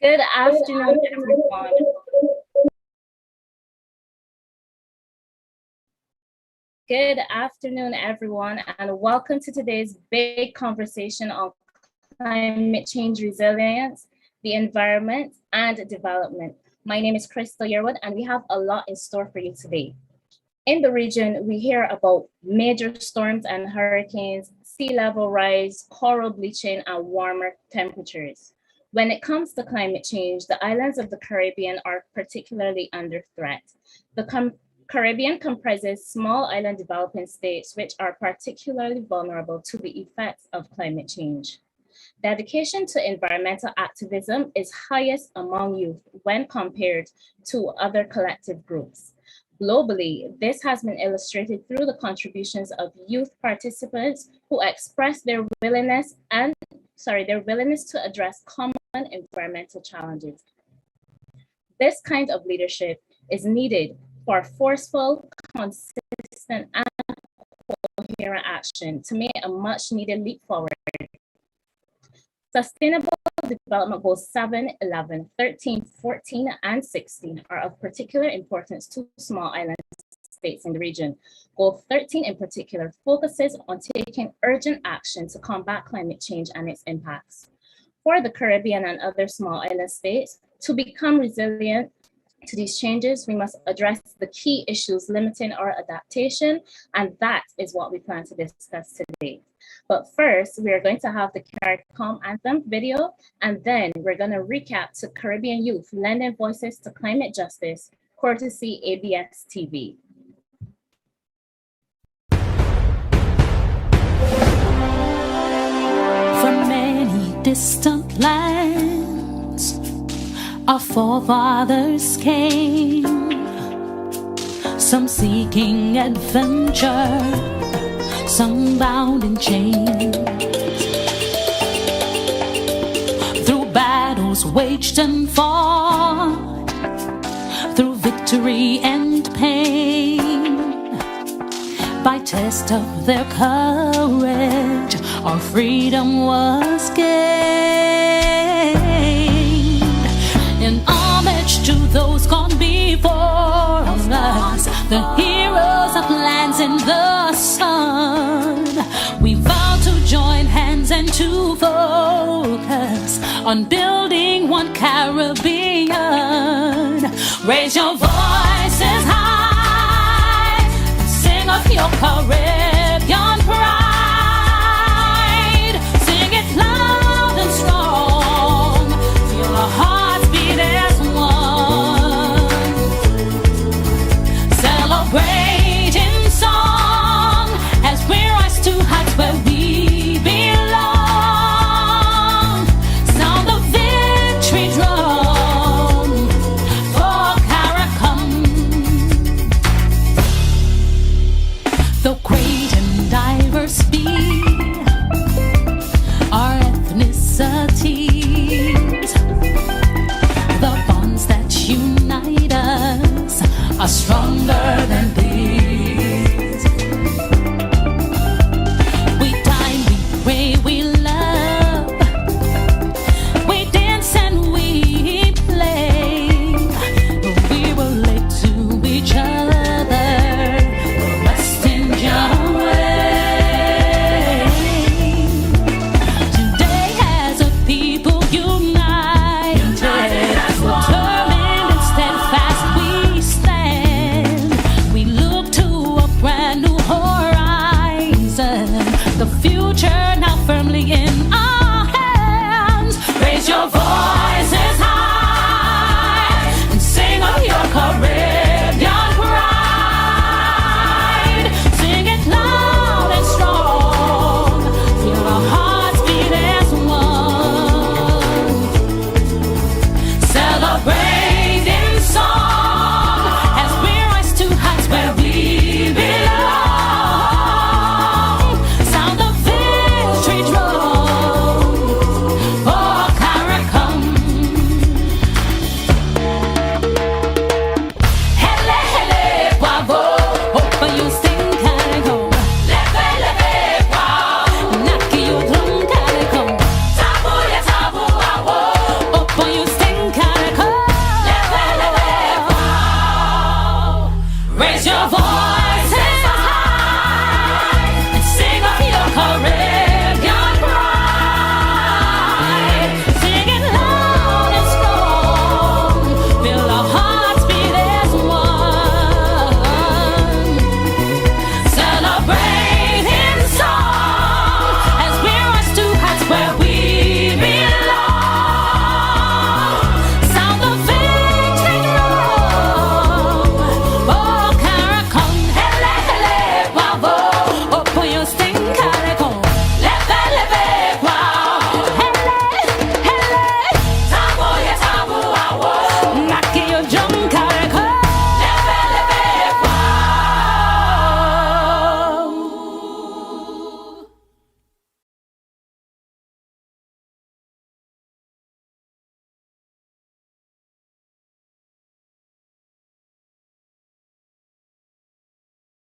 Good afternoon, everyone. Good afternoon, everyone, and welcome to today's big conversation on climate change resilience, the environment, and development. My name is Krystal Yearwood, and we have a lot in store for you today. In the region, we hear about major storms and hurricanes, sea level rise, coral bleaching, and warmer temperatures. When it comes to climate change, the islands of the Caribbean are particularly under threat. The Caribbean comprises small island developing states which are particularly vulnerable to the effects of climate change. Dedication to environmental activism is highest among youth when compared to other collective groups. Globally, this has been illustrated through the contributions of youth participants who express their willingness to address common environmental challenges. This kind of leadership is needed for forceful, consistent, and coherent action to make a much needed leap forward. Sustainable Development Goals 7, 11, 13, 14, and 16 are of particular importance to small island states in the region. Goal 13 in particular focuses on taking urgent action to combat climate change and its impacts. For the Caribbean and other small island states, to become resilient to these changes, we must address the key issues limiting our adaptation, and that is what we plan to discuss today. But first, we are going to have the CARICOM Anthem video, and then we're going to recap to Caribbean youth lending voices to climate justice, courtesy ABS TV. From many distant lands, our forefathers came, some seeking adventure, some bound in chains. Through battles waged and fought, through victory and pain, by test of their courage, our freedom was gained. In homage to those gone before us, the heroes of lands in the sun, we vow to join hands and to focus on building one Caribbean. Raise your voices high and sing of your Caribbean pride. Sing it loud and strong, feel our hearts beat as one. Celebrate in song as we rise to heights where we belong. Sound the victory drum for CARICOM. Though great and diverse be our ethnicities, the bonds that unite us are stronger than these. We dine, we pray, we love, we dance and we play. We relate to each other the West Indian way. Today as a people united, determined and steadfast we stand. We look to a brand new horizon, the future now firmly in our hands. Raise your voices high and sing of your Caribbean pride. Sing it loud and strong, feel our hearts beat as one. Celebrate in song as we rise to heights where we belong. Sound the victory drum for CARICOM. Hele, hele, bravo. Open you sing CARICOM. Leve, leve, wow. Knock you drum CARICOM. Tabu ya tabu, awo. Open you sing voices high and sing of your Caribbean pride. Sing it loud and strong, fill our hearts beat as one. Celebrate in song as we rush to heights where we belong. Sound the victory drum. Oh, Caracon, hele, hele, bravo. Oh, puyo sting Caracon. Leve, leve, wow. Hele, hele. Tabo, ya tabo, awo. Naki yo drum Caracon. Leve, leve, wow.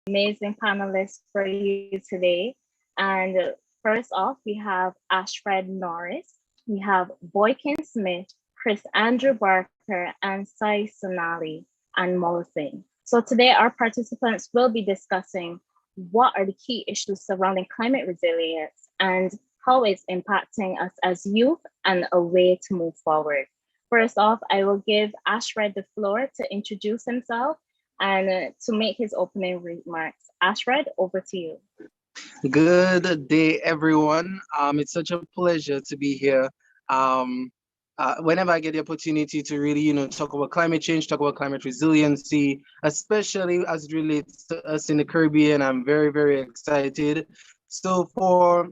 Amazing panelists for you today. And first off, we have Ashfred Norris, we have Boykin Smith, Chrisandrew Baker, and Sai Sonali Anmolsingh. So today our participants will be discussing what are the key issues surrounding climate resilience and how it's impacting us as youth and a way to move forward. First off, I will give Ashfred the floor to introduce himself and to make his opening remarks. Ashfred, over to you. Good day, everyone. It's such a pleasure to be here. Whenever I get the opportunity to really, talk about climate change, talk about climate resiliency, especially as it relates to us in the Caribbean, I'm very, very excited. So for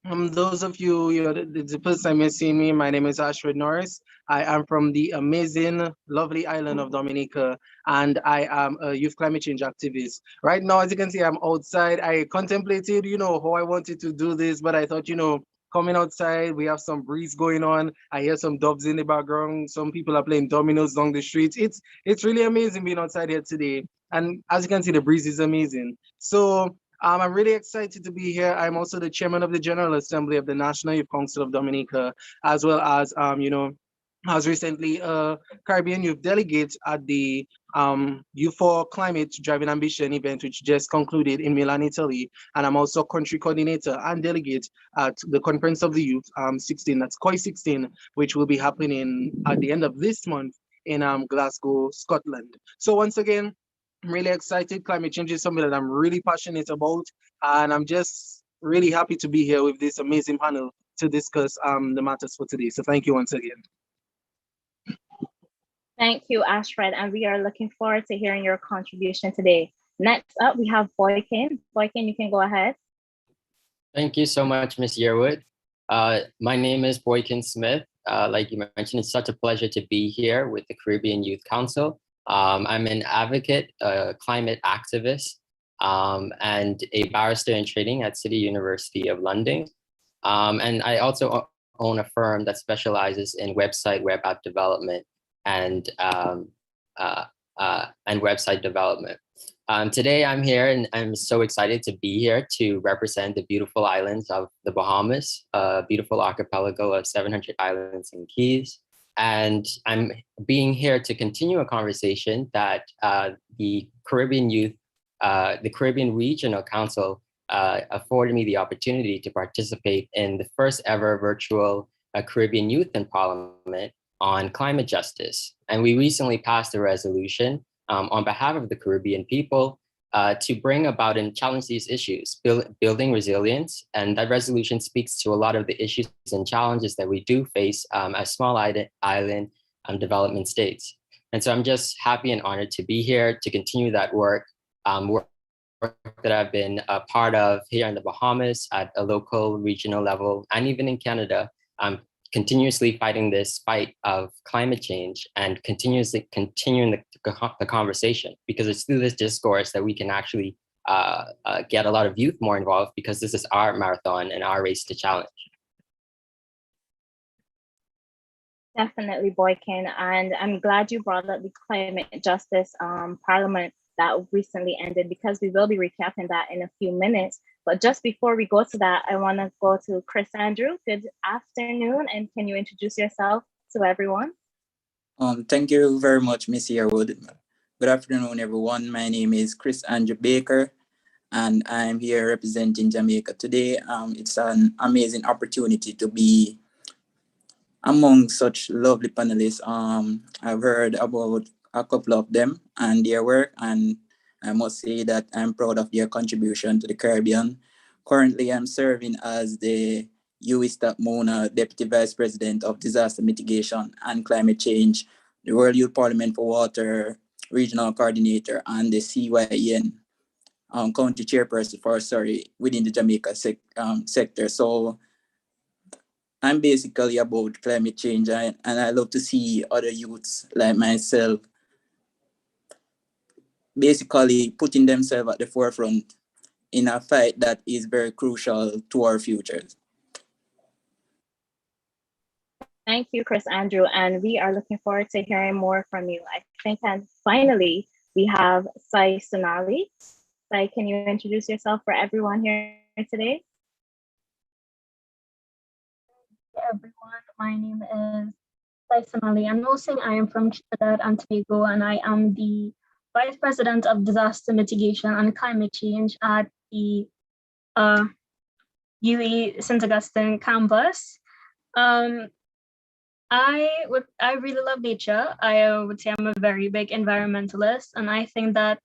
those of you, the first time you're seeing me, my name is Ashfred Norris. I am from the amazing, lovely island of Dominica, and I am a youth climate change activist. Right now, as you can see, I'm outside. I contemplated, how I wanted to do this, but I thought, coming outside, we have some breeze going on. I hear some doves in the background. Some people are playing dominoes along the streets. It's really amazing being outside here today. And as you can see, the breeze is amazing. So I'm really excited to be here. I'm also the chairman of the General Assembly of the National Youth Council of Dominica, as well as, I was recently a Caribbean youth delegate at the Youth for Climate Driving Ambition event, which just concluded in Milan, Italy. And I'm also country coordinator and delegate at the Conference of the Youth 16, that's COI 16, which will be happening at the end of this month in Glasgow, Scotland. So once again, I'm really excited. Climate change is something that I'm really passionate about, and I'm just really happy to be here with this amazing panel to discuss the matters for today. So thank you once again. Thank you, Ashfred, and we are looking forward to hearing your contribution today. Next up, we have Boykin. Boykin, you can go ahead. Thank you so much, Ms. Yearwood. My name is Boykin Smith. Like you mentioned, it's such a pleasure to be here with the Caribbean Youth Council. I'm an advocate, a climate activist, and a barrister in training at City University of London. And I also own a firm that specializes in website, web app development, and website development. Today I'm here and I'm so excited to be here to represent the beautiful islands of the Bahamas, a beautiful archipelago of 700 islands and keys. And I'm being here to continue a conversation that the Caribbean Regional Council afforded me the opportunity to participate in the first ever virtual Caribbean Youth in Parliament on climate justice. And we recently passed a resolution on behalf of the Caribbean people to bring about and challenge these issues, building resilience. And that resolution speaks to a lot of the issues and challenges that we do face as small island development states. And so I'm just happy and honored to be here to continue that work that I've been a part of here in the Bahamas at a local, regional level, and even in Canada. Continuously fighting this fight of climate change and continuously continuing the conversation, because it's through this discourse that we can actually get a lot of youth more involved, because this is our marathon and our race to challenge. Definitely, Boykin, and I'm glad you brought up the climate justice parliament that recently ended, because we will be recapping that in a few minutes. But just before we go to that, I want to go to Chrisandrew. Good afternoon, and can you introduce yourself to everyone? Thank you very much, Miss Yearwood. Good afternoon, everyone. My name is Chrisandrew Baker, and I'm here representing Jamaica today. It's an amazing opportunity to be among such lovely panelists. I've heard about a couple of them and their work, and I must say that I'm proud of their contribution to the Caribbean. Currently, I'm serving as the UWI Staff Mona Deputy Vice President of Disaster Mitigation and Climate Change, the World Youth Parliament for Water Regional Coordinator, and the CYN County Chairperson within the Jamaica sector. So I'm basically about climate change, and I love to see other youths like myself basically putting themselves at the forefront in a fight that is very crucial to our futures. Thank you, Chrisandrew, and we are looking forward to hearing more from you. I think, and finally, we have Sai Sonali. Sai, can you introduce yourself for everyone here today? Everyone, my name is Sai Sonali Anmolsingh. I am from Trinidad and Tobago, and I am the Vice President of Disaster Mitigation and Climate Change at the UE St. Augustine campus. I really love nature. I would say I'm a very big environmentalist, and I think that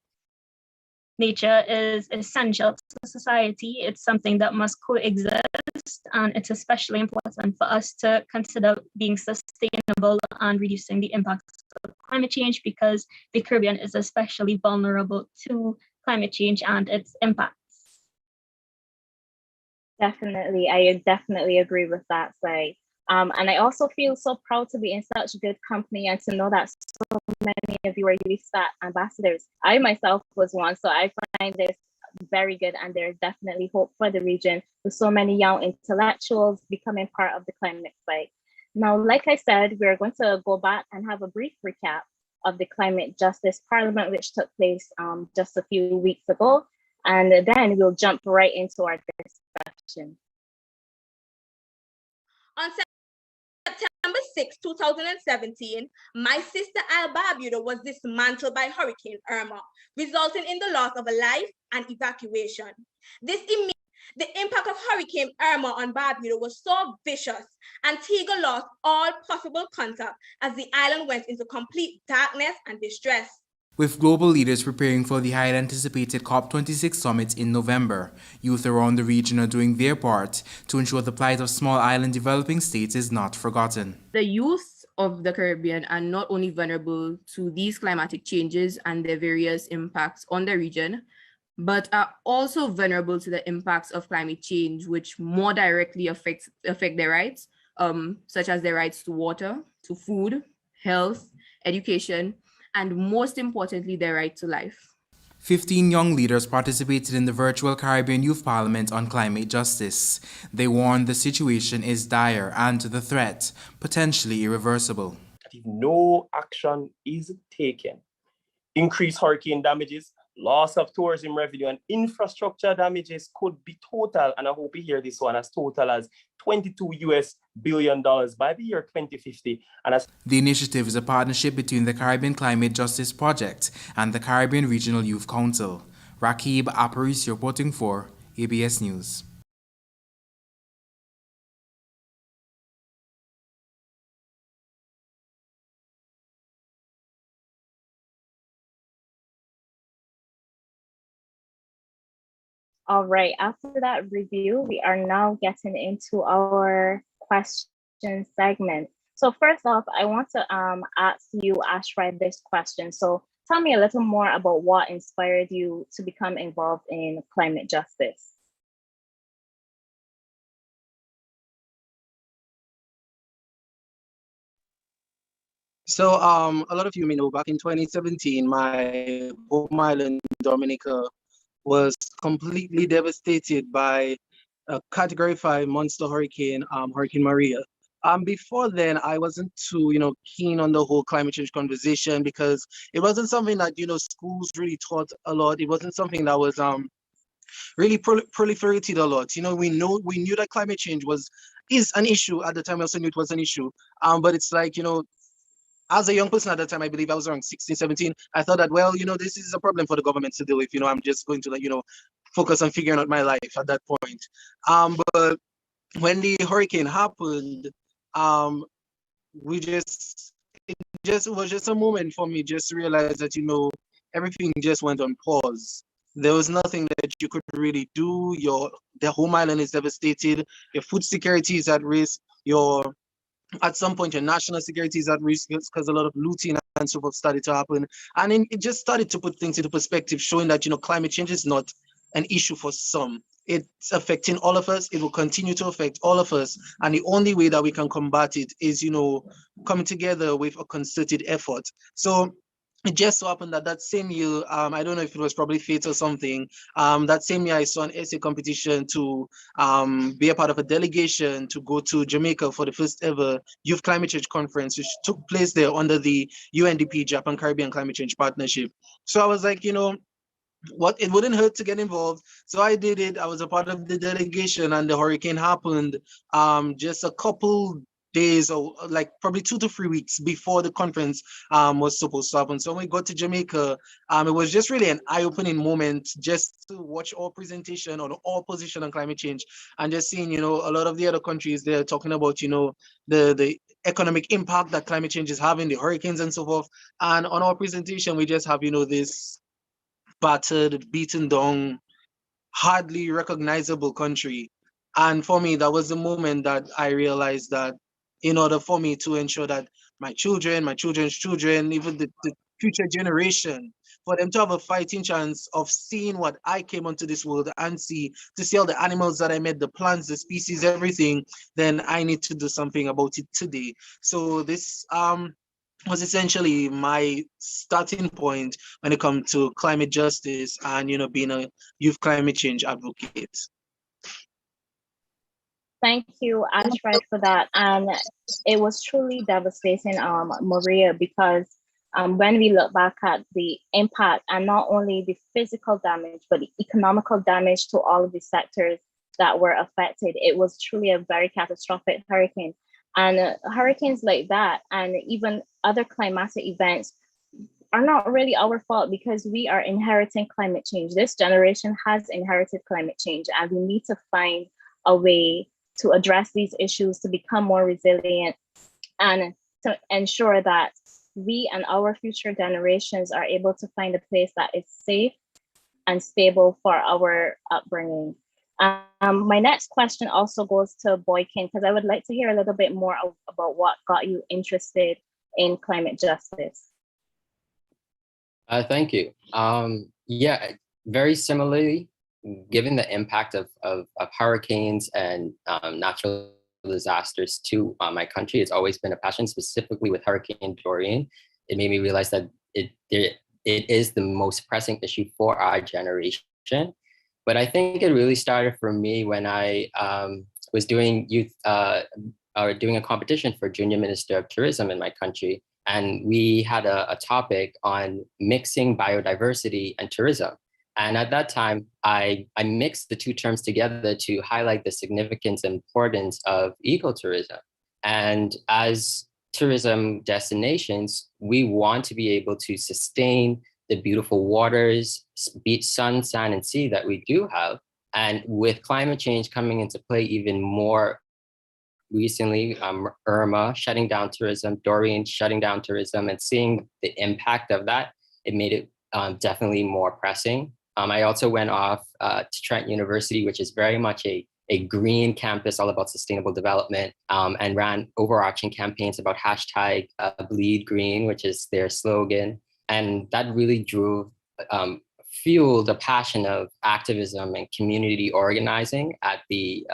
nature is essential to society. It's something that must coexist, and it's especially important for us to consider being sustainable and reducing the impacts of climate change, because the Caribbean is especially vulnerable to climate change and its impacts. Definitely, I definitely agree with that, Sai. And I also feel so proud to be in such good company and to know that so many of you are USAT ambassadors. I myself was one, so I find this very good, and there's definitely hope for the region with so many young intellectuals becoming part of the climate fight. Now, like I said, we're going to go back and have a brief recap of the Climate Justice Parliament, which took place just a few weeks ago, and then we'll jump right into our discussion. On September 6, 2017, my sister Barbuda was dismantled by Hurricane Irma, resulting in the loss of a life and evacuation. The impact of Hurricane Irma on Barbuda was so vicious, Antigua lost all possible contact as the island went into complete darkness and distress. With global leaders preparing for the highly anticipated COP26 summit in November, youth around the region are doing their part to ensure the plight of small island developing states is not forgotten. The youth of the Caribbean are not only vulnerable to these climatic changes and their various impacts on the region, but are also vulnerable to the impacts of climate change, which more directly affect their rights, such as their rights to water, to food, health, education, and most importantly, their right to life. 15 young leaders participated in the virtual Caribbean Youth Parliament on climate justice. They warned the situation is dire and the threat potentially irreversible. If no action is taken, increased hurricane damages, loss of tourism revenue, and infrastructure damages could be total, and I hope you hear this one, as total as $22 billion by the year 2050. The initiative is a partnership between the Caribbean Climate Justice Project and the Caribbean Regional Youth Council. Rakib Aparisi reporting for ABS News. All right, after that review, we are now getting into our question segment. So first off, I want to ask you, Ashfred, this question. So tell me a little more about what inspired you to become involved in climate justice. So a lot of you may know, back in 2017, my home island, Dominica, was completely devastated by a Category 5 monster hurricane, Hurricane Maria. Before then, I wasn't too, keen on the whole climate change conversation, because it wasn't something that, schools really taught a lot. It wasn't something that was really proliferated a lot. We knew that climate change is an issue at the time. We also knew it was an issue. But it's like, as a young person at that time, I believe I was around 16, 17, I thought that, well, this is a problem for the government to deal with. I'm just going to, like, focus on figuring out my life at that point. But when the hurricane happened, it was just a moment for me just to realize that, everything just went on pause. There was nothing that you could really do. The home island is devastated. Your food security is at risk. At some point, your national security is at risk because a lot of looting and so forth started to happen. And it just started to put things into perspective, showing that, climate change is not an issue for some. It's affecting all of us. It will continue to affect all of us. And the only way that we can combat it is, coming together with a concerted effort. So it just so happened that same year, I don't know if it was probably fate or something, that same year I saw an essay competition to be a part of a delegation to go to Jamaica for the first ever Youth Climate Change Conference, which took place there under the UNDP Japan Caribbean Climate Change Partnership. So I was like, what, it wouldn't hurt to get involved. So I did it. I was a part of the delegation, and the hurricane happened just a couple days, or like probably 2 to 3 weeks before the conference was supposed to happen. So when we got to Jamaica, it was just really an eye-opening moment just to watch our presentation on our position on climate change, and just seeing, a lot of the other countries there talking about, the economic impact that climate change is having, the hurricanes and so forth. And on our presentation, we just have, this battered, beaten down, hardly recognizable country. And for me, that was the moment that I realized that in order for me to ensure that my children, my children's children, even the future generation, for them to have a fighting chance of seeing what I came onto this world and to see all the animals that I met, the plants, the species, everything, then I need to do something about it today. So this was essentially my starting point when it comes to climate justice and, being a youth climate change advocate. Thank you, Ashfred, for that. And it was truly devastating, Maria, because when we look back at the impact, and not only the physical damage, but the economical damage to all of the sectors that were affected, it was truly a very catastrophic hurricane. And hurricanes like that, and even other climatic events, are not really our fault, because we are inheriting climate change. This generation has inherited climate change, and we need to find a way to address these issues, to become more resilient, and to ensure that we and our future generations are able to find a place that is safe and stable for our upbringing. My next question also goes to Boykin, because I would like to hear a little bit more about what got you interested in climate justice. Thank you. Yeah, very similarly, given the impact of hurricanes and natural disasters to my country, it's always been a passion, specifically with Hurricane Dorian. It made me realize that it is the most pressing issue for our generation. But I think it really started for me when I was doing doing a competition for Junior Minister of Tourism in my country. And we had a topic on mixing biodiversity and tourism. And at that time, I mixed the two terms together to highlight the significance and importance of ecotourism. And as tourism destinations, we want to be able to sustain the beautiful waters, beach, sun, sand, and sea that we do have. And with climate change coming into play even more recently, Irma shutting down tourism, Dorian shutting down tourism, and seeing the impact of that, it made it definitely more pressing. I also went off to Trent University, which is very much a green campus all about sustainable development, and ran overarching campaigns about hashtag Bleed Green, which is their slogan. And that really fueled a passion of activism and community organizing at the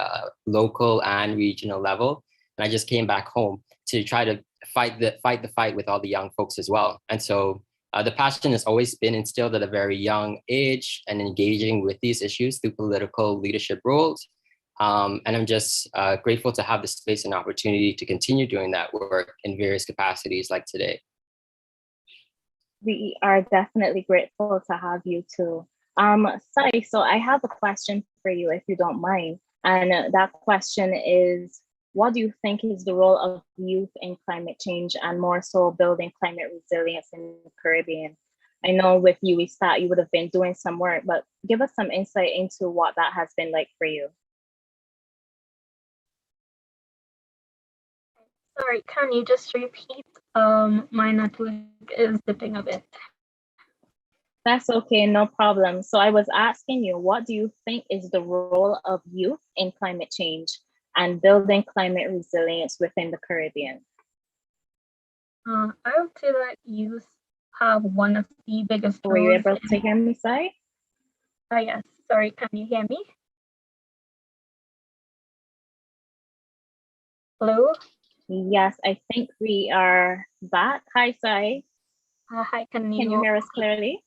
local and regional level. And I just came back home to try to fight the fight with all the young folks as well. And so the passion has always been instilled at a very young age and engaging with these issues through political leadership roles. And I'm just grateful to have the space and opportunity to continue doing that work in various capacities like today. We are definitely grateful to have you too. Sai, so I have a question for you, if you don't mind. And that question is, what do you think is the role of youth in climate change and more so building climate resilience in the Caribbean? I know with you, you would have been doing some work, but give us some insight into what that has been like for you. Sorry, can you just repeat? My network is dipping a bit. That's okay, no problem. So I was asking you, what do you think is the role of youth in climate change and building climate resilience within the Caribbean? I would say that youth have one of the biggest roles. Were you able to hear me, Sai? Yes, sorry, can you hear me? Hello? Yes, I think we are back. Hi, Sai. Hi, can you hear us clearly?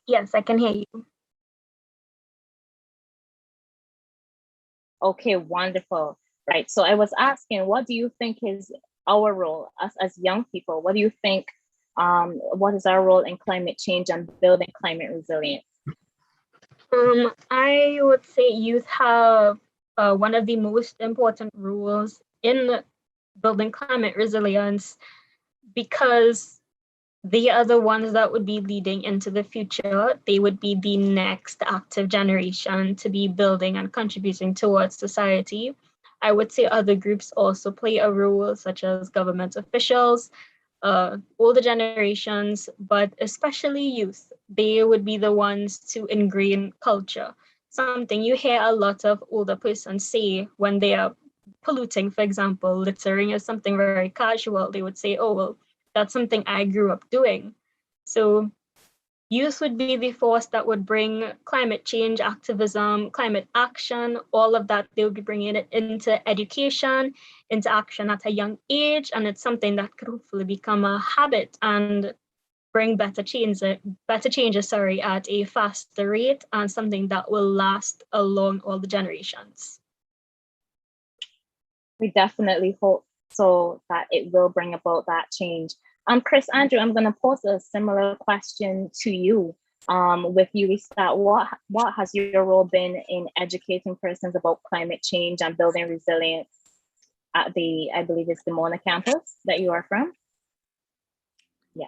Yes, I can hear you. Okay, wonderful. Right, so I was asking, what do you think is our role as young people? What do you think, what is our role in climate change and building climate resilience? I would say youth have one of the most important roles in building climate resilience because they are the ones that would be leading into the future. They would be the next active generation to be building and contributing towards society. I would say other groups also play a role, such as government officials, older generations, but especially youth. They would be the ones to ingrain culture. Something you hear a lot of older persons say when they are polluting, for example, littering is something very casual. They would say, oh, well, that's something I grew up doing. So youth would be the force that would bring climate change activism, climate action, all of that. They would be bringing it into education, into action at a young age. And it's something that could hopefully become a habit and bring better changes, at a faster rate, and something that will last along all the generations. We definitely hope so that it will bring about that change. Chrisandrew, I'm going to pose a similar question to you. With you, we start. What has your role been in educating persons about climate change and building resilience at the, I believe it's the Mona campus that you are from? Yeah.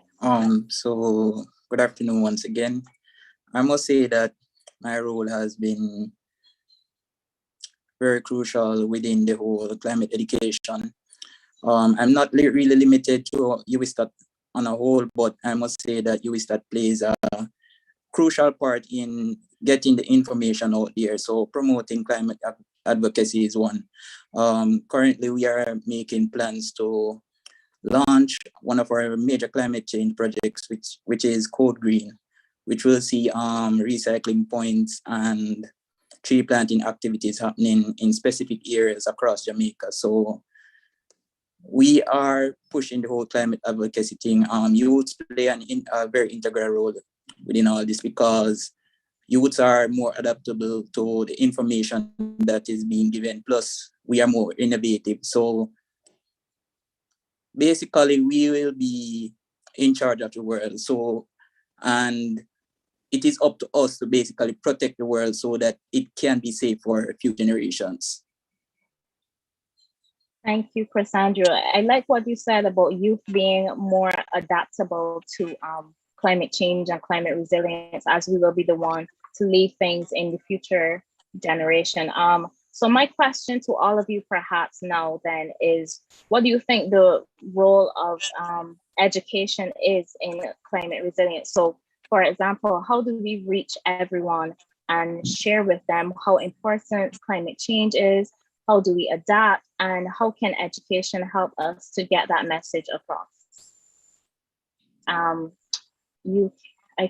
So good afternoon once again. I must say that my role has been very crucial within the whole climate education. I'm not really limited to UWStat on a whole, but I must say that UWStat plays a crucial part in getting the information out there. So promoting climate advocacy is one. Currently, we are making plans to launch one of our major climate change projects, which is Code Green, which will see recycling points and tree planting activities happening in specific areas across Jamaica. So we are pushing the whole climate advocacy thing. Youths play a very integral role within all this because youths are more adaptable to the information that is being given. Plus, we are more innovative. So basically, we will be in charge of the world. So, and it is up to us to basically protect the world so that it can be safe for future generations. Thank you, Chrisandrew. I like what you said about youth being more adaptable to climate change and climate resilience, as we will be the one to leave things in the future generation. So my question to all of you perhaps now then is, what do you think the role of education is in climate resilience? So for example, how do we reach everyone and share with them how important climate change is? How do we adapt? And how can education help us to get that message across? I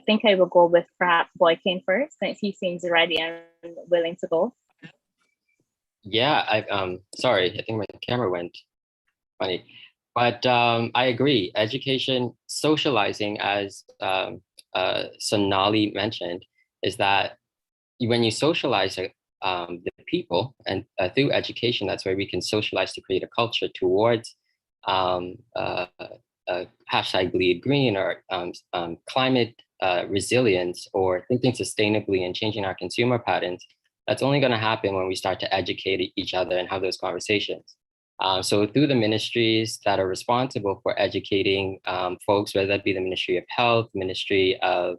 think I will go with perhaps Boykin first, since he seems ready and willing to go. Yeah, sorry, I think my camera went funny. But I agree, education, socializing, as Sonali mentioned, is that when you socialize the people, and through education, that's where we can socialize to create a culture towards hashtag bleed green, or climate resilience, or thinking sustainably and changing our consumer patterns. That's only going to happen when we start to educate each other and have those conversations. So through the ministries that are responsible for educating folks, whether that be the Ministry of Health, Ministry of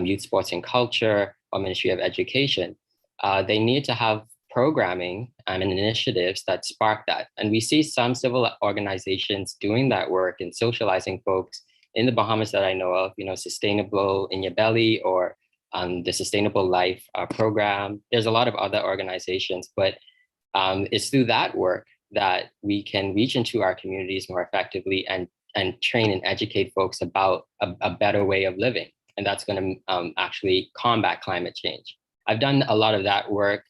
Youth, Sports and Culture, or Ministry of Education, they need to have programming and initiatives that spark that. And we see some civil organizations doing that work and socializing folks in the Bahamas that I know of, Sustainable in Your Belly, or the Sustainable Life program. There's a lot of other organizations, but it's through that work that we can reach into our communities more effectively and train and educate folks about a better way of living. And that's going to actually combat climate change. I've done a lot of that work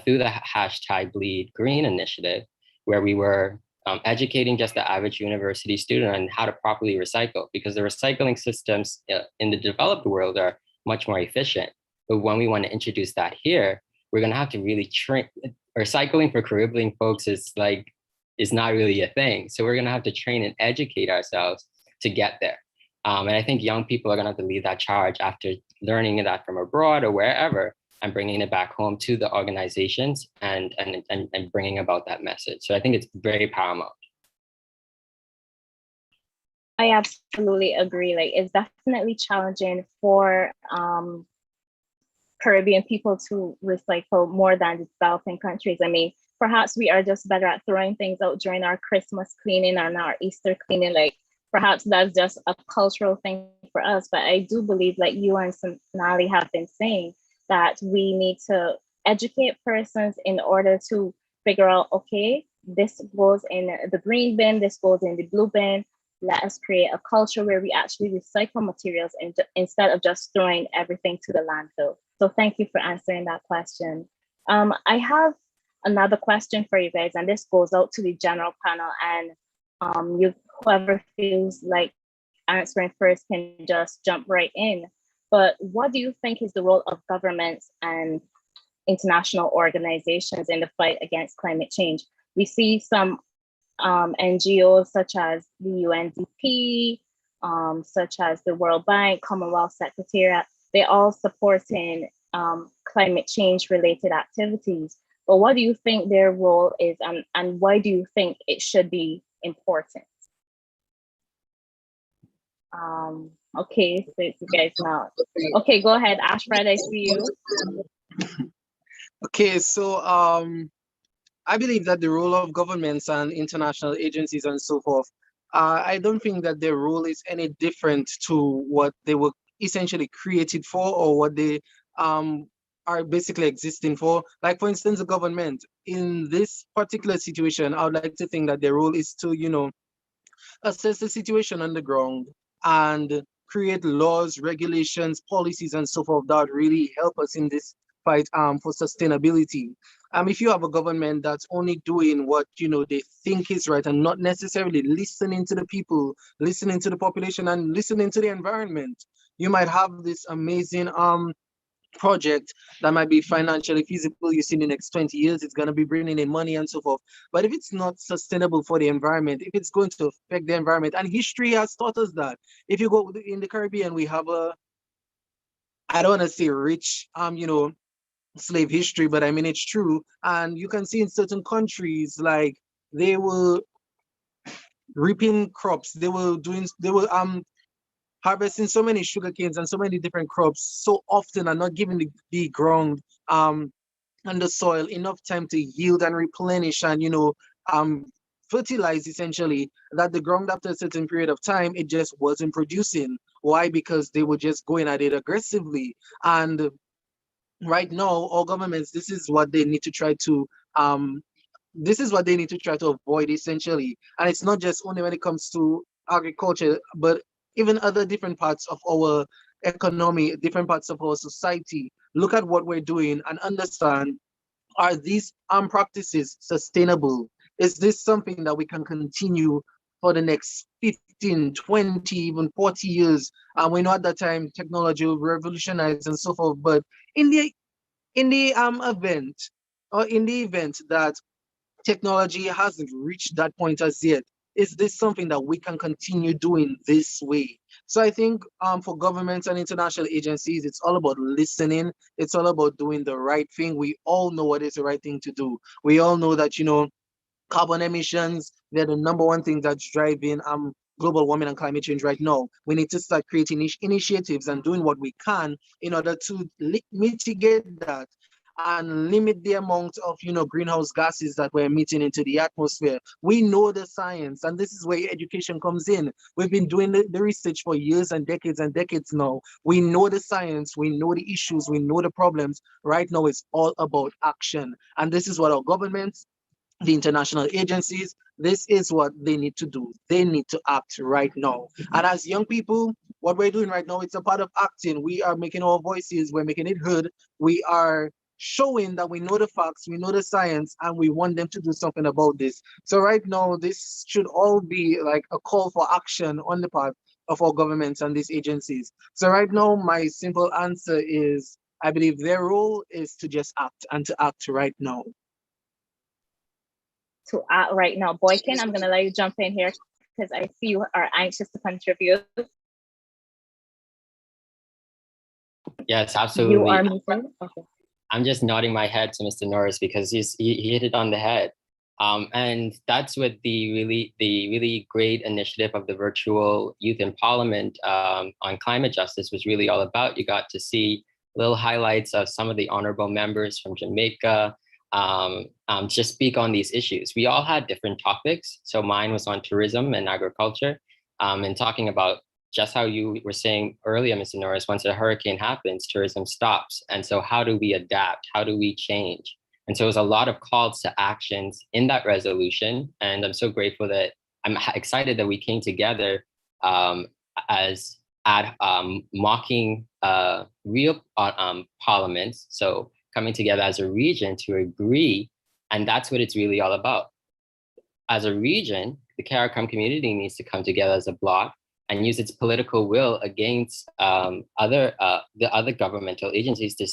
through the #BleedGreen initiative, where we were educating just the average university student on how to properly recycle, because the recycling systems in the developed world are much more efficient. But when we want to introduce that here, we're going to have to really train. Recycling for Caribbean folks is not really a thing. So we're going to have to train and educate ourselves to get there. And I think young people are going to have to lead that charge after learning that from abroad or wherever, and bringing it back home to the organizations and bringing about that message. So I think it's very paramount. I absolutely agree. It's definitely challenging for Caribbean people to recycle more than developing countries. I mean, perhaps we are just better at throwing things out during our Christmas cleaning and our Easter cleaning. Perhaps that's just a cultural thing for us. But I do believe, like you and Sonali have been saying, that we need to educate persons in order to figure out, okay, this goes in the green bin, this goes in the blue bin. Let us create a culture where we actually recycle materials instead of just throwing everything to the landfill. So thank you for answering that question. I have another question for you guys, and this goes out to the general panel, and whoever feels like answering first can just jump right in. But what do you think is the role of governments and international organizations in the fight against climate change? We see some NGOs such as the UNDP, such as the World Bank, Commonwealth Secretariat, they all supporting climate change related activities. But what do you think their role is, and why do you think it should be important? Okay, so it's you guys now. Okay, go ahead, Ashfred, I see you. Okay, so I believe that the role of governments and international agencies and so forth, I don't think that their role is any different to what they were essentially created for, or what they are basically existing for. Like, for instance, the government in this particular situation, I would like to think that their role is to, assess the situation on the ground and create laws, regulations, policies, and so forth that really help us in this fight for sustainability. If you have a government that's only doing what they think is right and not necessarily listening to the people, listening to the population, and listening to the environment, you might have this amazing project that might be financially feasible. You see, in the next 20 years, it's going to be bringing in money and so forth. But if it's not sustainable for the environment, if it's going to affect the environment, and history has taught us that. If you go in the Caribbean, we have I don't want to say rich, slave history, but I mean, it's true. And you can see in certain countries, like they were reaping crops, they were harvesting so many sugar canes and so many different crops so often, and not giving the ground and the soil enough time to yield and replenish and fertilize, essentially, that the ground after a certain period of time, it just wasn't producing. Why? Because they were just going at it aggressively. And right now, all governments, this is what they need to try to avoid, essentially. And it's not just only when it comes to agriculture, but even other different parts of our economy, different parts of our society. Look at what we're doing and understand, are these practices sustainable? Is this something that we can continue for the next 15, 20, even 40 years? We know at that time technology will revolutionize and so forth, but in the event that technology hasn't reached that point as yet, is this something that we can continue doing this way? So I think for governments and international agencies, it's all about listening. It's all about doing the right thing. We all know what is the right thing to do. We all know that, Carbon emissions, they're the number one thing that's driving global warming and climate change right now. We need to start creating initiatives and doing what we can in order to mitigate that and limit the amount of greenhouse gases that we're emitting into the atmosphere. We know the science, and this is where education comes in. We've been doing the research for years and decades now. We know the science, we know the issues, we know the problems. Right now it's all about action, and this is what our governments, the international agencies, this is what they need to do. They need to act right now. And as young people, what we're doing right now, it's a part of acting. We are making our voices, we're making it heard. We are showing that we know the facts, we know the science, and we want them to do something about this. So right now, this should all be like a call for action on the part of our governments and these agencies. So right now, my simple answer is, I believe their role is to just act, and to act right now. To act right now. Boykin, I'm going to let you jump in here because I see you are anxious to contribute. Yes, absolutely. You are muted. Okay. I'm just nodding my head to Mr. Norris because he hit it on the head. And that's what the really great initiative of the virtual Youth in Parliament on climate justice was really all about. You got to see little highlights of some of the honorable members from Jamaica, just speak on these issues. We all had different topics. So mine was on tourism and agriculture, and talking about just how you were saying earlier, Mr. Norris, once a hurricane happens, tourism stops. And so how do we adapt? How do we change? And so it was a lot of calls to actions in that resolution. And I'm so grateful that I'm excited that we came together as mocking real parliaments. So coming together as a region to agree, and that's what it's really all about. As a region, the CARICOM community needs to come together as a bloc and use its political will against the other governmental agencies to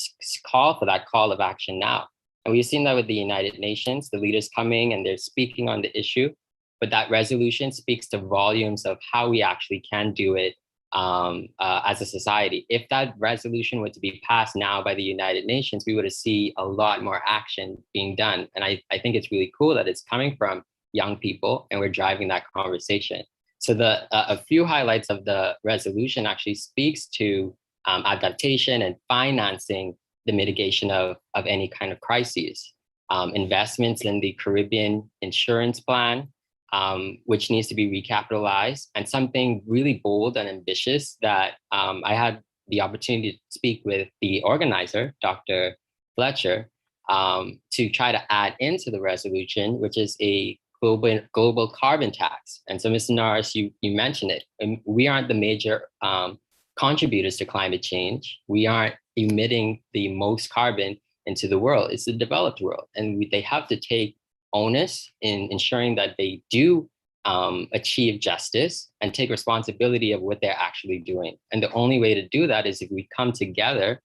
call for that call of action now. And we've seen that with the United Nations, the leaders coming and they're speaking on the issue, but that resolution speaks to volumes of how we actually can do it as a society. If that resolution were to be passed now by the United Nations, we would see a lot more action being done. And I think it's really cool that it's coming from young people and we're driving that conversation. So a few highlights of the resolution actually speaks to adaptation and financing the mitigation of any kind of crises. Investments in the Caribbean insurance plan, which needs to be recapitalized, and something really bold and ambitious that I had the opportunity to speak with the organizer, Dr. Fletcher, to try to add into the resolution, which is a global carbon tax. And so, Mr. Norris, you mentioned it. And we aren't the major contributors to climate change. We aren't emitting the most carbon into the world. It's the developed world. And they have to take onus in ensuring that they do achieve justice and take responsibility of what they're actually doing. And the only way to do that is if we come together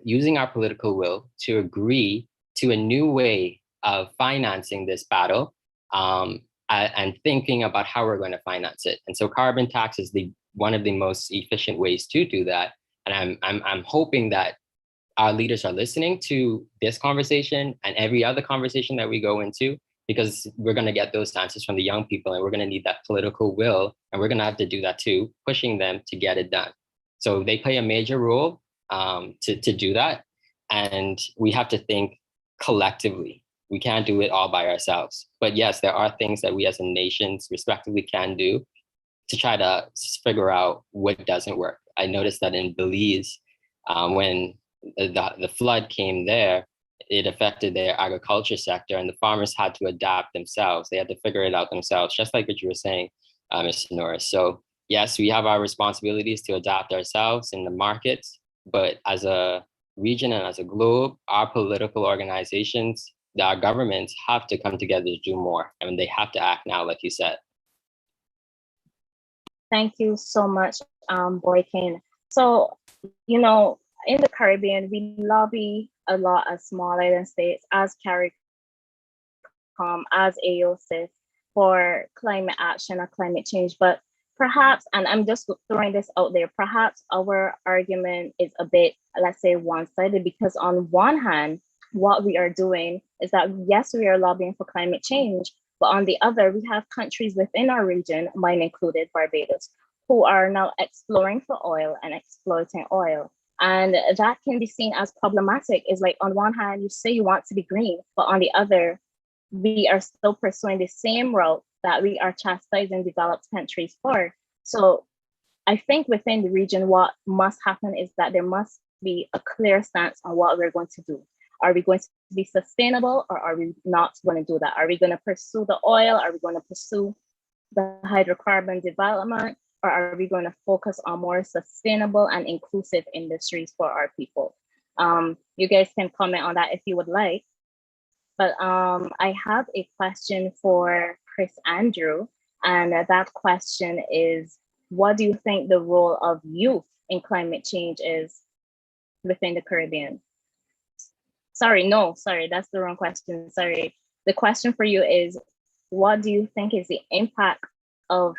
using our political will to agree to a new way of financing this battle and thinking about how we're going to finance it. And so carbon tax is one of the most efficient ways to do that. And I'm hoping that our leaders are listening to this conversation and every other conversation that we go into, because we're going to get those answers from the young people and we're going to need that political will. And we're going to have to do that too, pushing them to get it done. So they play a major role to do that. And we have to think collectively. We can't do it all by ourselves. But yes, there are things that we as a nation respectively can do to try to figure out what doesn't work. I noticed that in Belize, when the flood came there, it affected their agriculture sector and the farmers had to adapt themselves. They had to figure it out themselves, just like what you were saying, Mr. Norris. So yes, we have our responsibilities to adapt ourselves in the markets, but as a region and as a globe, our political organizations, our governments have to come together to do more. I mean, they have to act now, like you said. Thank you so much, Boykin. So, you know, in the Caribbean, we lobby a lot as small island states, as CARICOM, as AOSIS for climate action or climate change. But perhaps, and I'm just throwing this out there, perhaps our argument is a bit, let's say, one-sided, because on one hand, what we are doing is that, yes, we are lobbying for climate change, but on the other, we have countries within our region, mine included, Barbados, who are now exploring for oil and exploiting oil. And that can be seen as problematic. Is like, on one hand, you say you want to be green, but on the other, we are still pursuing the same route that we are chastising developed countries for. So I think within the region, what must happen is that there must be a clear stance on what we're going to do. Are we going to be sustainable, or are we not going to do that? Are we going to pursue the oil? Are we going to pursue the hydrocarbon development? Or are we going to focus on more sustainable and inclusive industries for our people? You guys can comment on that if you would like. But I have a question for Chrisandrew, and that question is, what do you think the role of youth in climate change is within the Caribbean? Sorry, that's the wrong question. Sorry. The question for you is, what do you think is the impact of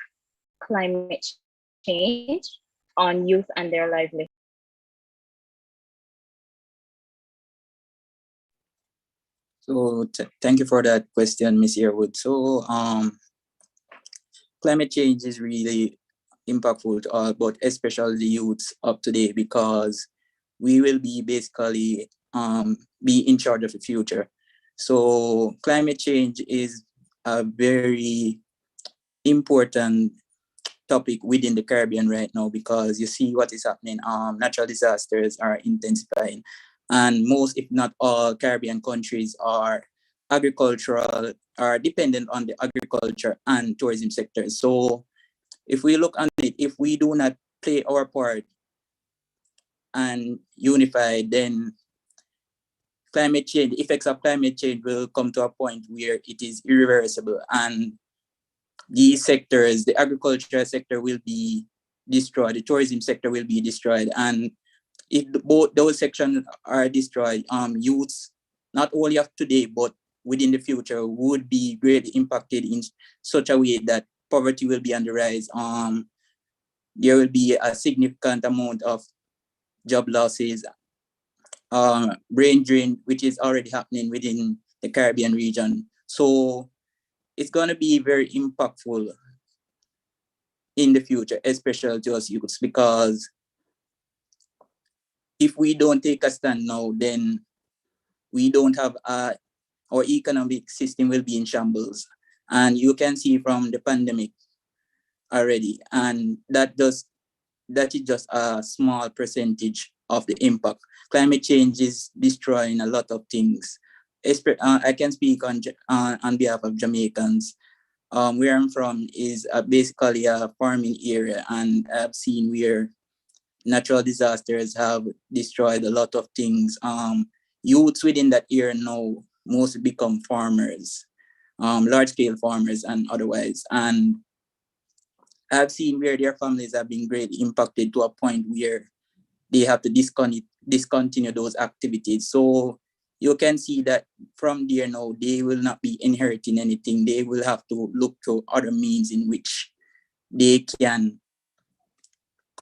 climate change on youth and their livelihood? So thank you for that question, Ms. Yearwood. So climate change is really impactful to all, but especially the youths up today, because we will be basically be in charge of the future. So climate change is a very important topic within the Caribbean right now, because you see what is happening. Natural disasters are intensifying, and most, if not all, Caribbean countries are dependent on the agriculture and tourism sectors. So if we look at it, if we do not play our part and unify, then climate change, effects of climate change will come to a point where it is irreversible, and these sectors, the agriculture sector will be destroyed, the tourism sector will be destroyed. And if both those sections are destroyed, youths, not only of today, but within the future, would be greatly impacted in such a way that poverty will be on the rise. There will be a significant amount of job losses, brain drain, which is already happening within the Caribbean region. So it's going to be very impactful in the future, especially to us youths, because if we don't take a stand now, then we don't have our economic system will be in shambles. And you can see from the pandemic already, and that is just a small percentage of the impact. Climate change is destroying a lot of things. I can speak on behalf of Jamaicans. Where I'm from is basically a farming area, and I've seen where natural disasters have destroyed a lot of things. Youths within that area now mostly become farmers, large-scale farmers and otherwise. And I've seen where their families have been greatly impacted to a point where they have to discontinue those activities. So you can see that from there now, they will not be inheriting anything. They will have to look to other means in which they can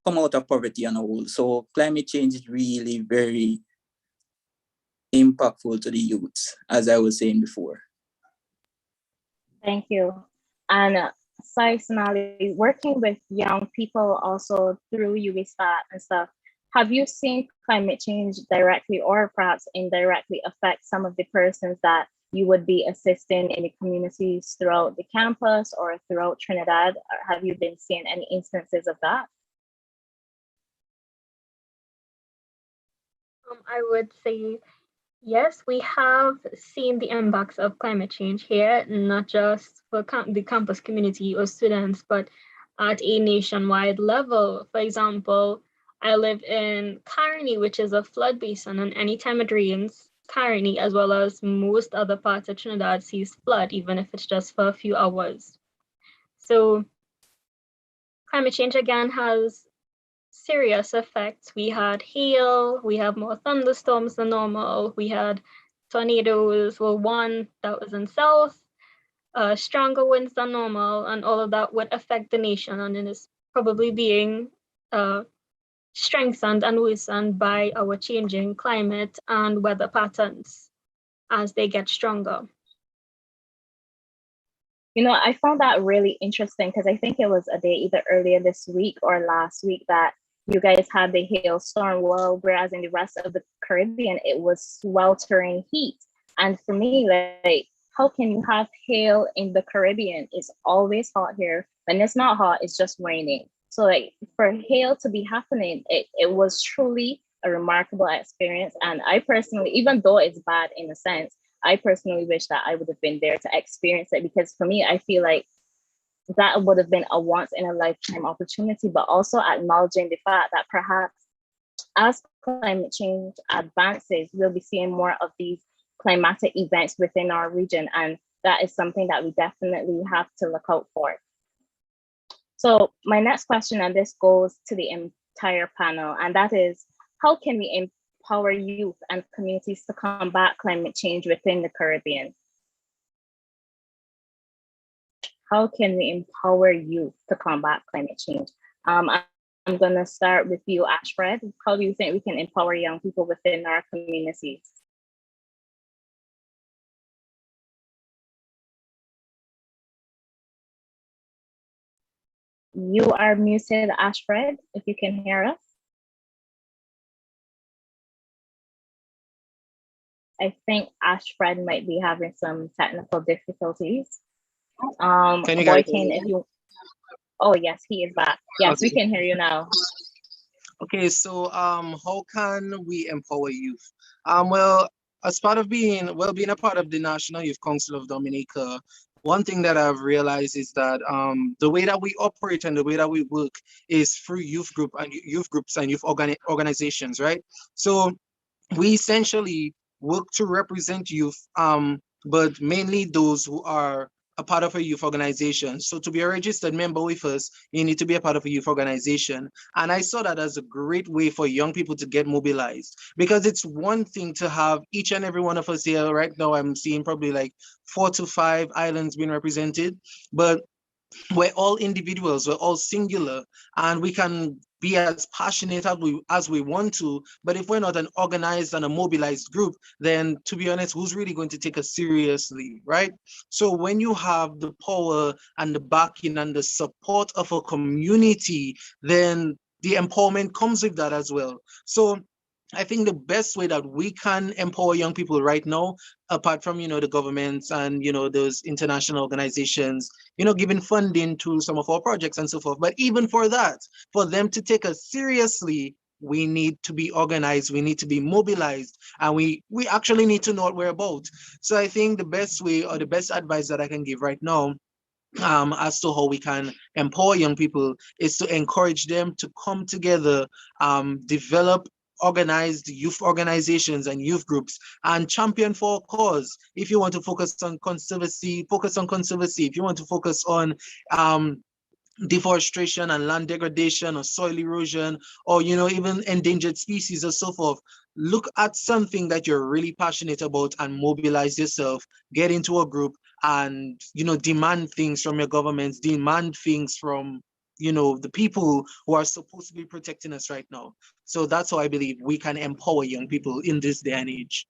come out of poverty on a whole. So climate change is really very impactful to the youths, as I was saying before. Thank you. And Sai Sonali, working with young people also through UWSAT and stuff, have you seen climate change directly or perhaps indirectly affect some of the persons that you would be assisting in the communities throughout the campus or throughout Trinidad? Or have you been seeing any instances of that? I would say yes, we have seen the impacts of climate change here, not just for the campus community or students, but at a nationwide level. For example, I live in Carney, which is a flood basin, and anytime it rains, Carney, as well as most other parts of Trinidad, sees flood, even if it's just for a few hours. So climate change again has serious effects. We had hail, we have more thunderstorms than normal, we had tornadoes, well, one that was in south, stronger winds than normal, and all of that would affect the nation, and it is probably being strengthened and worsened by our changing climate and weather patterns. as they get stronger. You know, I found that really interesting because I think it was a day either earlier this week or last week that you guys had the hailstorm, well, whereas in the rest of the Caribbean, it was sweltering heat. And for me, like, how can you have hail in the Caribbean? It's always hot here. When it's not hot, it's just raining. So like for hail to be happening, it was truly a remarkable experience. And I personally, even though it's bad in a sense, I personally wish that I would have been there to experience it, because for me, I feel like that would have been a once in a lifetime opportunity, but also acknowledging the fact that perhaps as climate change advances, we'll be seeing more of these climatic events within our region. And that is something that we definitely have to look out for. So my next question, and this goes to the entire panel, and that is, how can we empower youth and communities to combat climate change within the Caribbean? How can we empower youth to combat climate change? I'm gonna start with you, Ashfred. How do you think we can empower young people within our communities? You are muted, Ashfred, if you can hear us. I think Ashfred might be having some technical difficulties. Can you guys Boykin, if you, oh yes, he is back. Yes, Okay. we can hear you now. Okay, so how can we empower youth? Well, as part of being a part of the National Youth Council of Dominica, one thing that I've realized is that the way that we operate and the way that we work is through youth groups and youth organizations, right? So we essentially work to represent youth, but mainly those who are a part of a youth organization. So to be a registered member with us, you need to be a part of a youth organization. And I saw that as a great way for young people to get mobilized, because it's one thing to have each and every one of us here. Right now, I'm seeing probably like 4 to 5 islands being represented, but we're all individuals, we're all singular, and we can be as passionate as we want to, but if we're not an organized and a mobilized group, then to be honest, who's really going to take us seriously, right? So when you have the power and the backing and the support of a community, then the empowerment comes with that as well. So I think the best way that we can empower young people right now, apart from, the governments and, those international organizations, giving funding to some of our projects and so forth. But even for that, for them to take us seriously, we need to be organized, we need to be mobilized, and we actually need to know what we're about. So I think the best way or the best advice that I can give right now, as to how we can empower young people, is to encourage them to come together, develop organized youth organizations and youth groups, and champion for a cause. If you want to focus on conservancy, focus on conservancy. If you want to focus on deforestation and land degradation or soil erosion, or even endangered species or so forth, look at something that you're really passionate about and mobilize yourself, get into a group, and demand things from your governments, demand things from the people who are supposed to be protecting us right now. So that's how I believe we can empower young people in this day and age.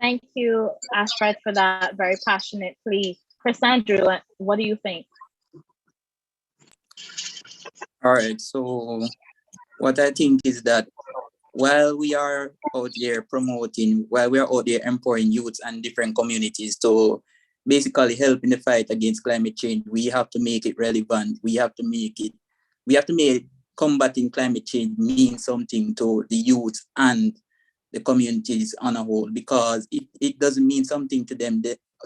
Thank you, Ashfred, for that very passionate plea. Chrisandrew, what do you think? All right, so what I think is that while we are out there while we are out there empowering youths and different communities to basically help in the fight against climate change, we have to make it relevant. We have to make combating climate change mean something to the youth and the communities on a whole, because if it doesn't mean something to them,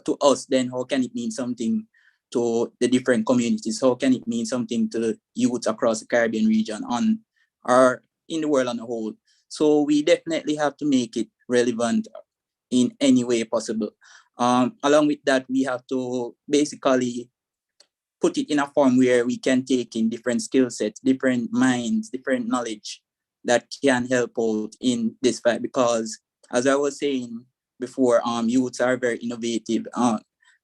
to us, then how can it mean something to the different communities? How can it mean something to the youth across the Caribbean region or in the world on a whole? So we definitely have to make it relevant in any way possible. Along with that, we have to basically put it in a form where we can take in different skill sets, different minds, different knowledge that can help out in this fight. Because as I was saying before, youths are very innovative,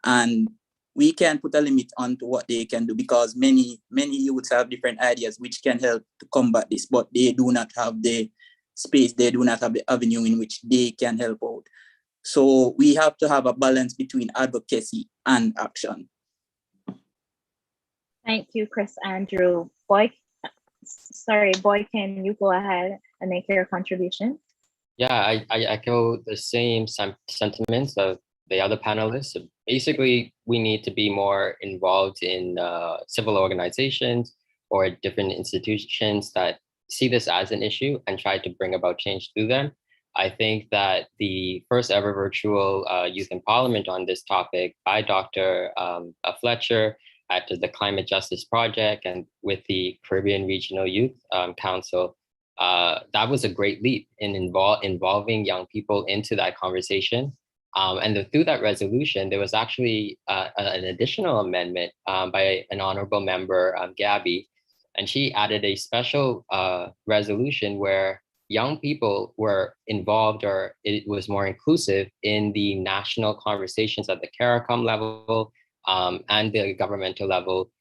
and we can put a limit onto what they can do, because many youths have different ideas which can help to combat this, but they do not have the space, they do not have the avenue in which they can help out. So we have to have a balance between advocacy and action. Thank you, Chrisandrew. Boykin, you go ahead and make your contribution. Yeah, I echo the same sentiments of the other panelists. So basically, we need to be more involved in civil organizations or different institutions that see this as an issue and try to bring about change through them. I think that the first ever virtual Youth in Parliament on this topic by Dr. Fletcher at the Climate Justice Project and with the Caribbean Regional Youth Council, that was a great leap in involving young people into that conversation. And through that resolution, there was actually an additional amendment by an honorable member, Gabby, and she added a special resolution where young people were involved, or it was more inclusive in the national conversations at the CARICOM level and the governmental level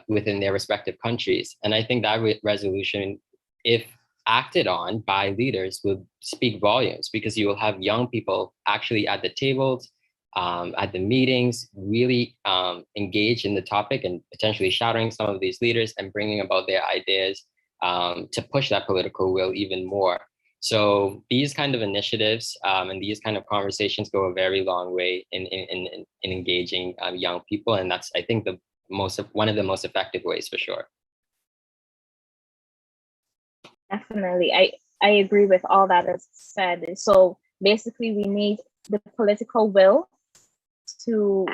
within their respective countries. And I think that resolution, if acted on by leaders, would speak volumes, because you will have young people actually at the tables, at the meetings, really engage in the topic and potentially shadowing some of these leaders and bringing about their ideas to push that political will even more. So these kind of initiatives and these kind of conversations go a very long way in engaging young people. And that's, I think, one of the most effective ways for sure. Definitely. I agree with all that is said. So basically we need the political will to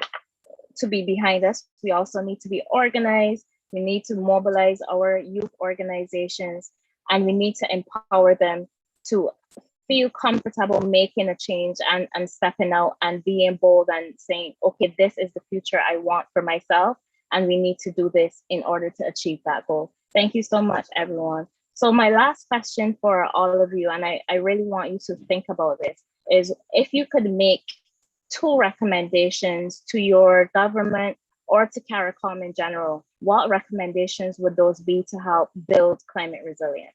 be behind us. We also need to be organized. We need to mobilize our youth organizations, and we need to empower them to feel comfortable making a change and stepping out and being bold and saying, okay, this is the future I want for myself, and we need to do this in order to achieve that goal. Thank you so much, everyone. So my last question for all of you, and I really want you to think about this, is if you could make 2 recommendations to your government or to CARICOM in general, what recommendations would those be to help build climate resilience?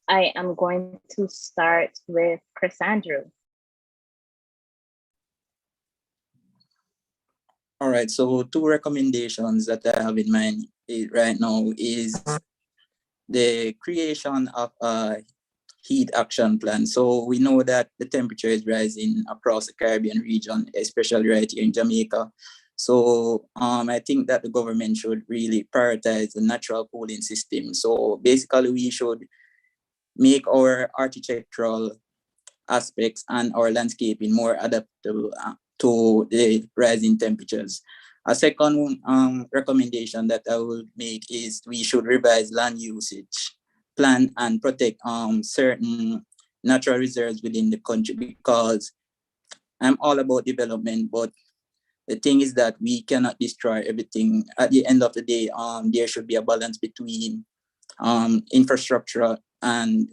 I am going to start with Chrisandrew. All right, so 2 recommendations that I have in mind right now is the creation of a heat action plan. So we know that the temperature is rising across the Caribbean region, especially right here in Jamaica. So I think that the government should really prioritize the natural cooling system. So basically we should make our architectural aspects and our landscaping more adaptable to the rising temperatures. A second recommendation that I will make is we should revise land usage plan and protect certain natural reserves within the country, because I'm all about development, but the thing is that we cannot destroy everything. At the end of the day, there should be a balance between infrastructure and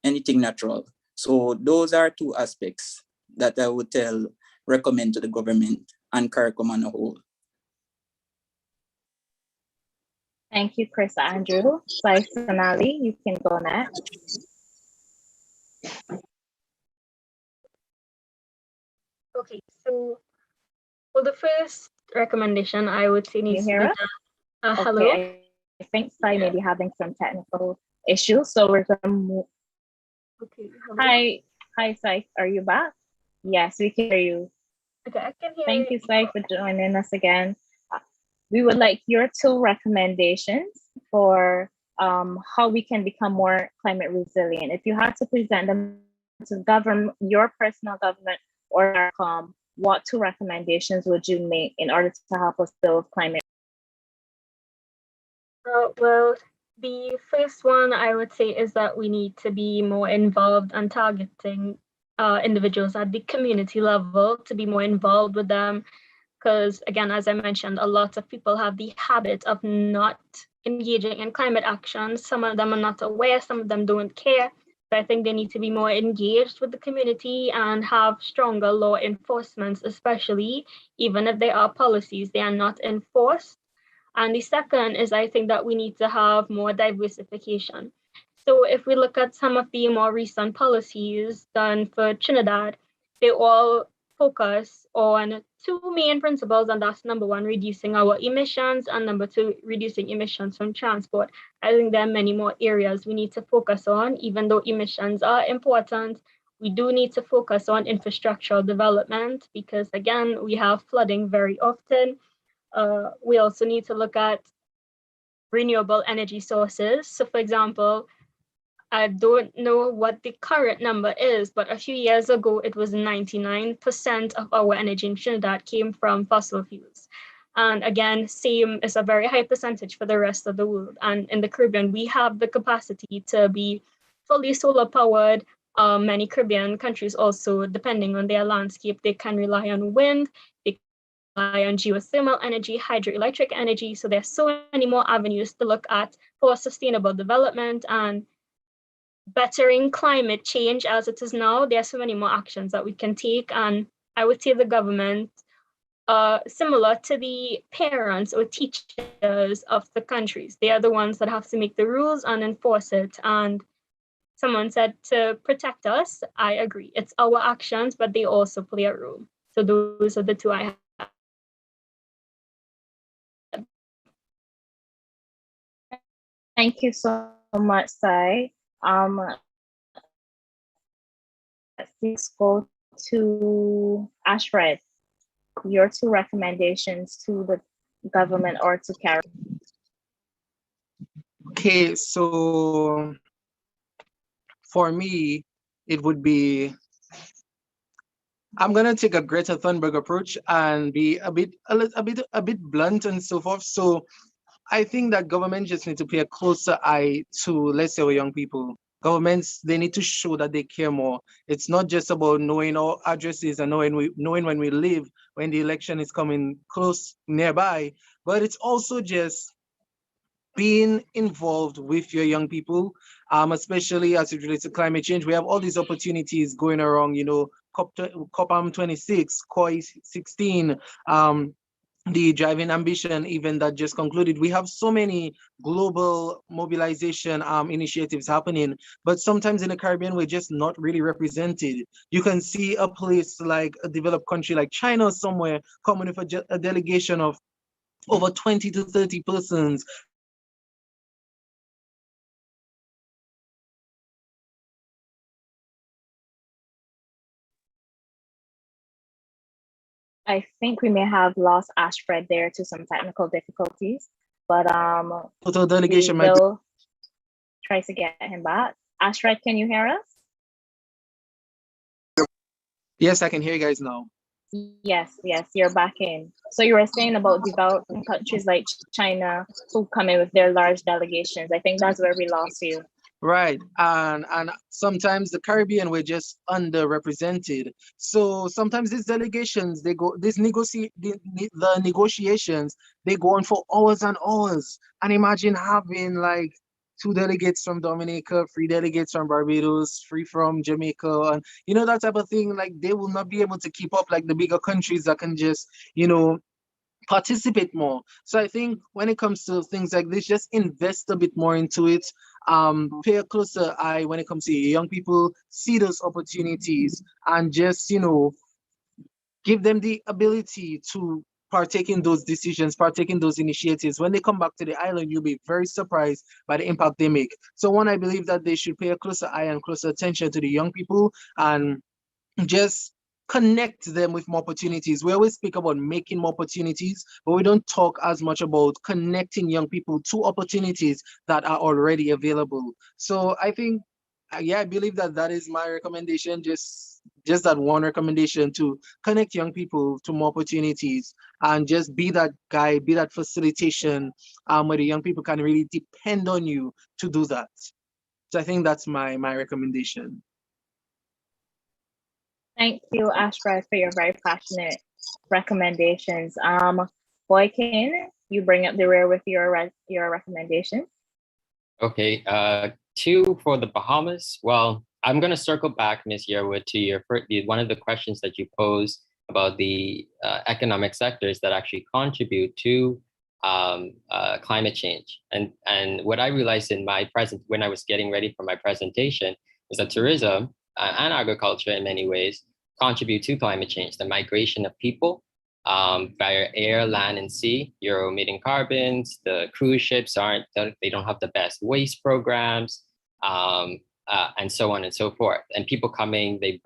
anything natural. So those are 2 aspects that I would recommend to the government and CARICOM on a whole. Thank you, Chrisandrew. Sai Sonali, you can go next. Okay, so for the first recommendation, I would say needs to be done. Hello. Okay, I think Sai may be having some technical issues, so we're going to move. Okay. Hi, Sai, are you back? Yes, we can hear you. Okay, I can hear Thank you, Sai, for joining us again. We would like your 2 recommendations for how we can become more climate resilient. If you had to present them to your personal government or what 2 recommendations would you make in order to help us build climate? Well, the first one I would say is that we need to be more involved and targeting individuals at the community level, to be more involved with them. Because again, as I mentioned, a lot of people have the habit of not engaging in climate action. Some of them are not aware, some of them don't care. So I think they need to be more engaged with the community and have stronger law enforcement, especially even if there are policies, they are not enforced. And the second is I think that we need to have more diversification. So if we look at some of the more recent policies done for Trinidad, they all focus on two main principles, and that's number one, reducing our emissions, and number two, reducing emissions from transport. I think there are many more areas we need to focus on, even though emissions are important. We do need to focus on infrastructural development because, again, we have flooding very often. We also need to look at renewable energy sources. So, for example, I don't know what the current number is, but a few years ago, it was 99% of our energy in Trinidad came from fossil fuels. And again, same is a very high percentage for the rest of the world. And in the Caribbean, we have the capacity to be fully solar powered. Many Caribbean countries also, depending on their landscape, they can rely on wind, they rely on geothermal energy, hydroelectric energy. So there's so many more avenues to look at for sustainable development and bettering climate change as it is now. There are so many more actions that we can take. And I would say the government, similar to the parents or teachers of the countries, they are the ones that have to make the rules and enforce it. And someone said to protect us. I agree. It's our actions, but they also play a role. So those are the two I have. Thank you so much, Sai. Let's go to Ashfred. Your two recommendations to the government or to carry. Okay, so for me, it would be, I'm gonna take a Greta Thunberg approach and be a bit blunt and so forth. So I think that government just need to pay a closer eye to, let's say, our young people. Governments, they need to show that they care more. It's not just about knowing our addresses and knowing when we live, when the election is coming close nearby, but it's also just being involved with your young people, especially as it relates to climate change. We have all these opportunities going around, COP 26, COI 16, the Driving Ambition event that just concluded. We have so many global mobilization initiatives happening, but sometimes in the Caribbean, we're just not really represented. You can see a place like a developed country like China somewhere coming with a delegation of over 20 to 30 persons. I think we may have lost Ashfred there to some technical difficulties, but total delegation we will try to get him back. Ashfred, can you hear us? Yes, I can hear you guys now. Yes, you're back in. So you were saying about developing countries like China who come in with their large delegations. I think that's where we lost you. Right, and sometimes the Caribbean we're just underrepresented. So sometimes these delegations, the negotiations, they go on for hours and hours. And imagine having like 2 delegates from Dominica, 3 delegates from Barbados, 3 from Jamaica, and that type of thing. Like they will not be able to keep up like the bigger countries that can just participate more. So I think when it comes to things like this, just invest a bit more into it. Pay a closer eye when it comes to young people, see those opportunities, and just give them the ability to partake in those decisions, partake in those initiatives. When they come back to the island, you'll be very surprised by the impact they make. So one, I believe that they should pay a closer eye and closer attention to the young people and just connect them with more opportunities. We always speak about making more opportunities, but we don't talk as much about connecting young people to opportunities that are already available. So I think, I believe that is my recommendation. Just that one recommendation, to connect young people to more opportunities and just be that guy, be that facilitation where the young people can really depend on you to do that. So I think that's my recommendation. Thank you, Ashfred, for your very passionate recommendations. Boykin, you bring up the rear with your recommendation. Okay, 2 for the Bahamas. Well, I'm going to circle back, Ms. Yearwood, to one of the questions that you posed about the economic sectors that actually contribute to climate change. And what I realized in my when I was getting ready for my presentation is that tourism and agriculture in many ways contribute to climate change. The migration of people via air, land, and sea, you're emitting carbons. The cruise ships they don't have the best waste programs, and so on and so forth. And people coming, they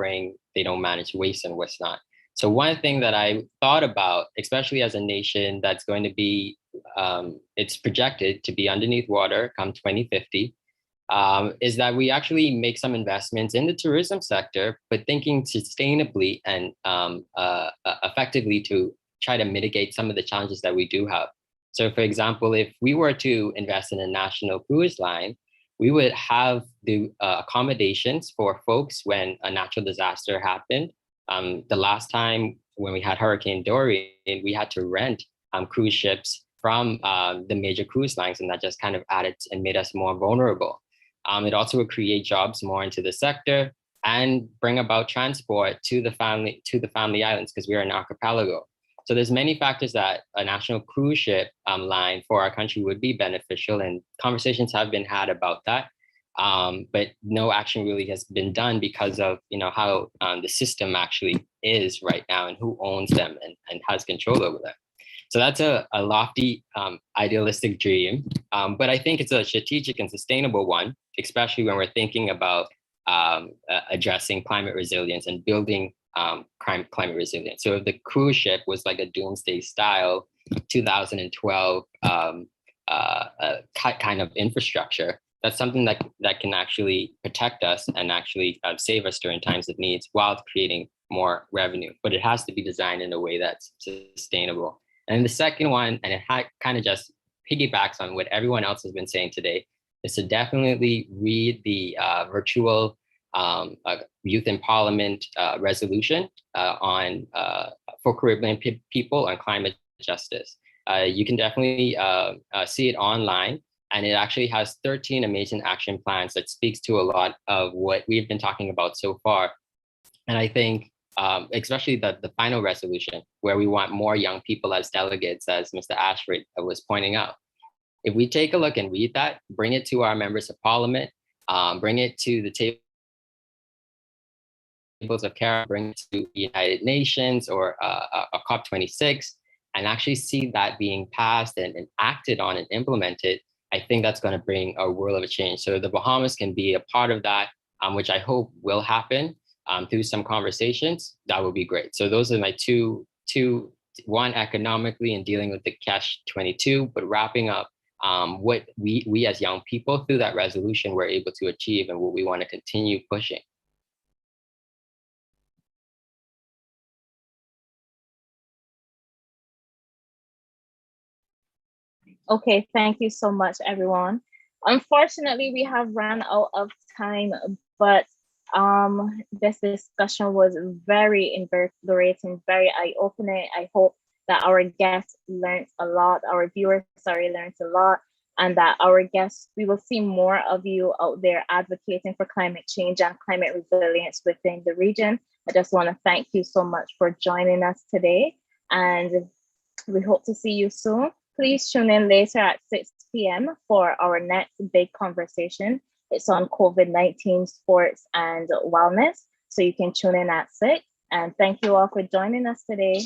don't manage waste and what's not. So one thing that I thought about, especially as a nation that's going to be, it's projected to be underneath water come 2050, is that we actually make some investments in the tourism sector, but thinking sustainably and effectively to try to mitigate some of the challenges that we do have. So for example, if we were to invest in a national cruise line, we would have the accommodations for folks when a natural disaster happened. The last time when we had Hurricane Dorian, we had to rent cruise ships from the major cruise lines, and that just kind of added and made us more vulnerable. It also would create jobs more into the sector and bring about transport to the family islands, because we're an archipelago. So there's many factors that a national cruise ship line for our country would be beneficial, and conversations have been had about that. But no action really has been done because of how the system actually is right now and who owns them and has control over them. So that's a lofty, idealistic dream, but I think it's a strategic and sustainable one, especially when we're thinking about addressing climate resilience and building climate resilience. So if the cruise ship was like a doomsday style 2012 kind of infrastructure, that's something that can actually protect us and actually save us during times of needs while creating more revenue. But it has to be designed in a way that's sustainable. And the second one, and it kind of just piggybacks on what everyone else has been saying today, is to definitely read the virtual Youth in Parliament resolution for Caribbean people on climate justice. You can definitely see it online, and it actually has 13 amazing action plans that speaks to a lot of what we've been talking about so far. And I think especially the final resolution, where we want more young people as delegates, as Mr. Ashfred was pointing out. If we take a look and read that, bring it to our members of parliament, bring it to the tables of care, bring it to the United Nations or a COP26, and actually see that being passed and acted on and implemented, I think that's going to bring a world of change. So the Bahamas can be a part of that, which I hope will happen through some conversations. That would be great. So those are my two, one economically and dealing with the catch-22, but wrapping up what we as young people through that resolution were able to achieve and what we want to continue pushing. Okay, thank you so much, everyone. Unfortunately, we have run out of time, but this discussion was very invigorating, very eye-opening. I hope that our guests learned a lot, our viewers, learned a lot, and that our guests, we will see more of you out there advocating for climate change and climate resilience within the region. I just want to thank you so much for joining us today, and we hope to see you soon. Please tune in later at 6 p.m. for our next big conversation. It's on COVID-19, sports, and wellness. So you can tune in at 6. And thank you all for joining us today.